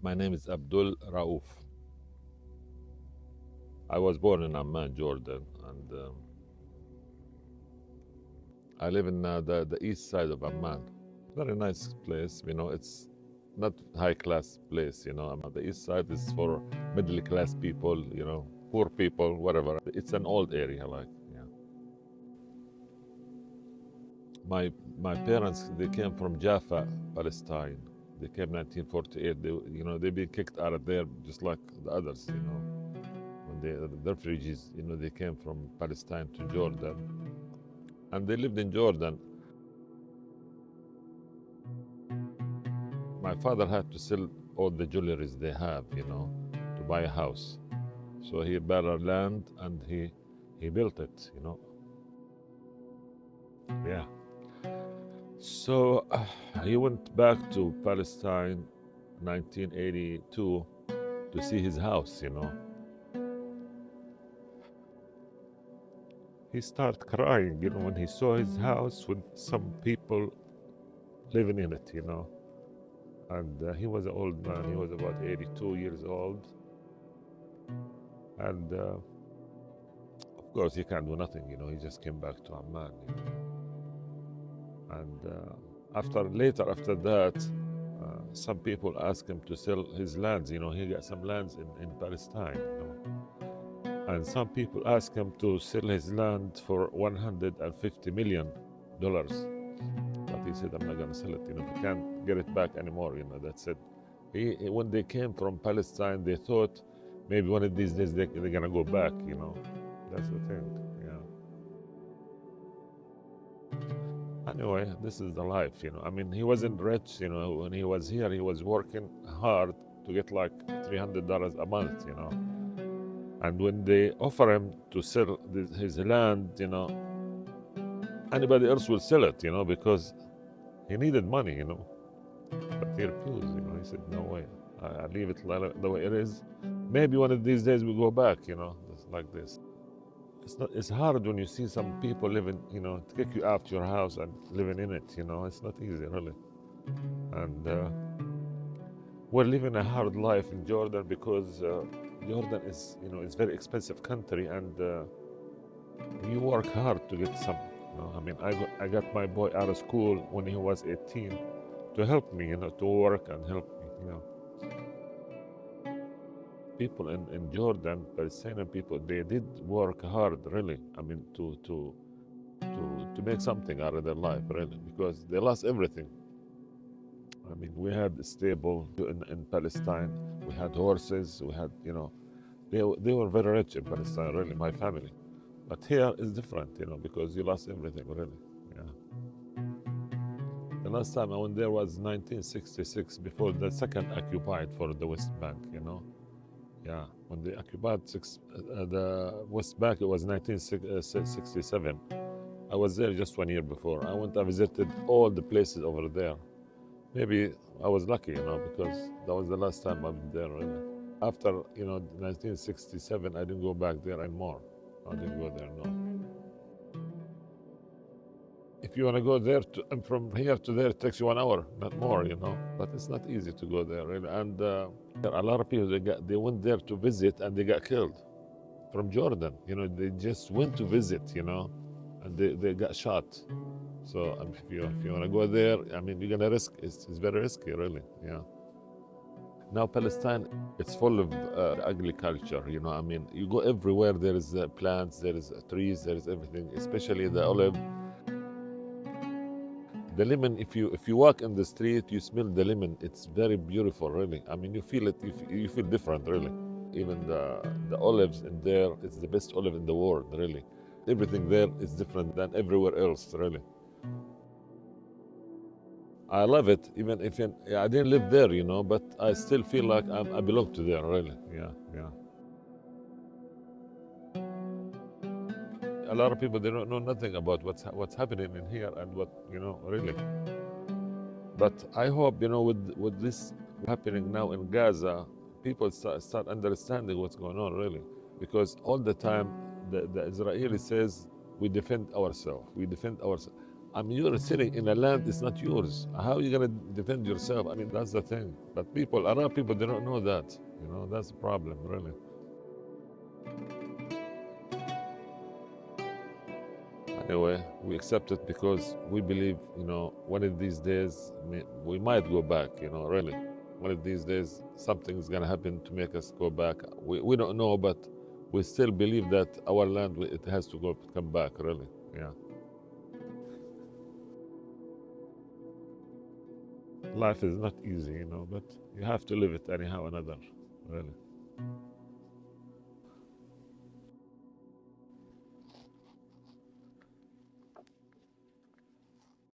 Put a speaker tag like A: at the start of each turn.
A: My name is Abdul Raouf. I was born in Amman, Jordan, and I live in the east side of Amman. Very nice place, it's not high class place, The east side is for middle class people, poor people, whatever. It's an old area, yeah. My parents, they came from Jaffa, Palestine. They came 1948. They've been kicked out of there just like the others. When the refugees, they came from Palestine to Jordan, and they lived in Jordan. My father had to sell all the jewelries they have, to buy a house. So he bought a land and he built it. Yeah. So he went back to Palestine 1982 to see his house. He started crying, when he saw his house with some people living in it. And he was an old man. He was about 82 years old. And of course, he can't do nothing. He just came back to Amman. And after that, some people asked him to sell his lands. He got some lands in Palestine. And some people asked him to sell his land for $150 million. But he said, I'm not going to sell it. We can't get it back anymore. That's it. When they came from Palestine, they thought maybe one of these days they're going to go back. That's the thing. Yeah. Anyway, this is the life. He wasn't rich. When he was here, he was working hard to get like $300 a month. And when they offer him to sell his land, anybody else will sell it, because he needed money. But he refused. He said, no way. I leave it the way it is. Maybe one of these days we go back, like this. It's hard when you see some people living, to kick you out your house and living in it, It's not easy, really. And we're living a hard life in Jordan because Jordan is, it's very expensive country, and you work hard to get some. I got my boy out of school when he was 18 to help me, to work and help me. People in Jordan, Palestinian people, they did work hard, really. To make something out of their life, really, because they lost everything. We had stable in Palestine. We had horses. We had, they were very rich in Palestine, really, my family. But here is different, because you lost everything, really. Yeah. The last time I went there was 1966, before the second occupied for the West Bank. Yeah, when they occupied the West Bank, it was 1967. I was there just 1 year before. I visited all the places over there. Maybe I was lucky, because that was the last time I've been there, really. After, 1967, I didn't go back there anymore. I didn't go there, no. If you want to go there, and from here to there, it takes you 1 hour, not more. But it's not easy to go there, really. And a lot of people, they went there to visit and they got killed from Jordan. They just went to visit, and they got shot. So if you want to go there, you're gonna risk. It's very risky, really. Yeah. Now Palestine, it's full of ugly culture. You go everywhere. There is plants, there is trees, there is everything. Especially the olive, the lemon. If you walk in the street, you smell the lemon. It's very beautiful, really. You feel it. You feel different, really. Even the olives in there, it's the best olive in the world, really. Everything there is different than everywhere else, really. I love it, even if I didn't live there, but I still feel like I belong to there, really. Yeah, yeah. A lot of people, they don't know nothing about what's happening in here and what, really. But I hope, with this happening now in Gaza, people start understanding what's going on, really. Because all the time, the Israeli says, we defend ourselves. We defend ourselves. I mean, you're sitting in a land it's not yours. How are you gonna defend yourself? I mean, that's the thing. But people, Arab people, they don't know that. You know, that's the problem, really. Anyway, we accept it because we believe, you know, one of these days we might go back. You know, really, one of these days something's gonna happen to make us go back. We don't know, but we still believe that our land it has to go come back. Really, yeah. Life is not easy, you know, but you have to live it anyhow, another, really.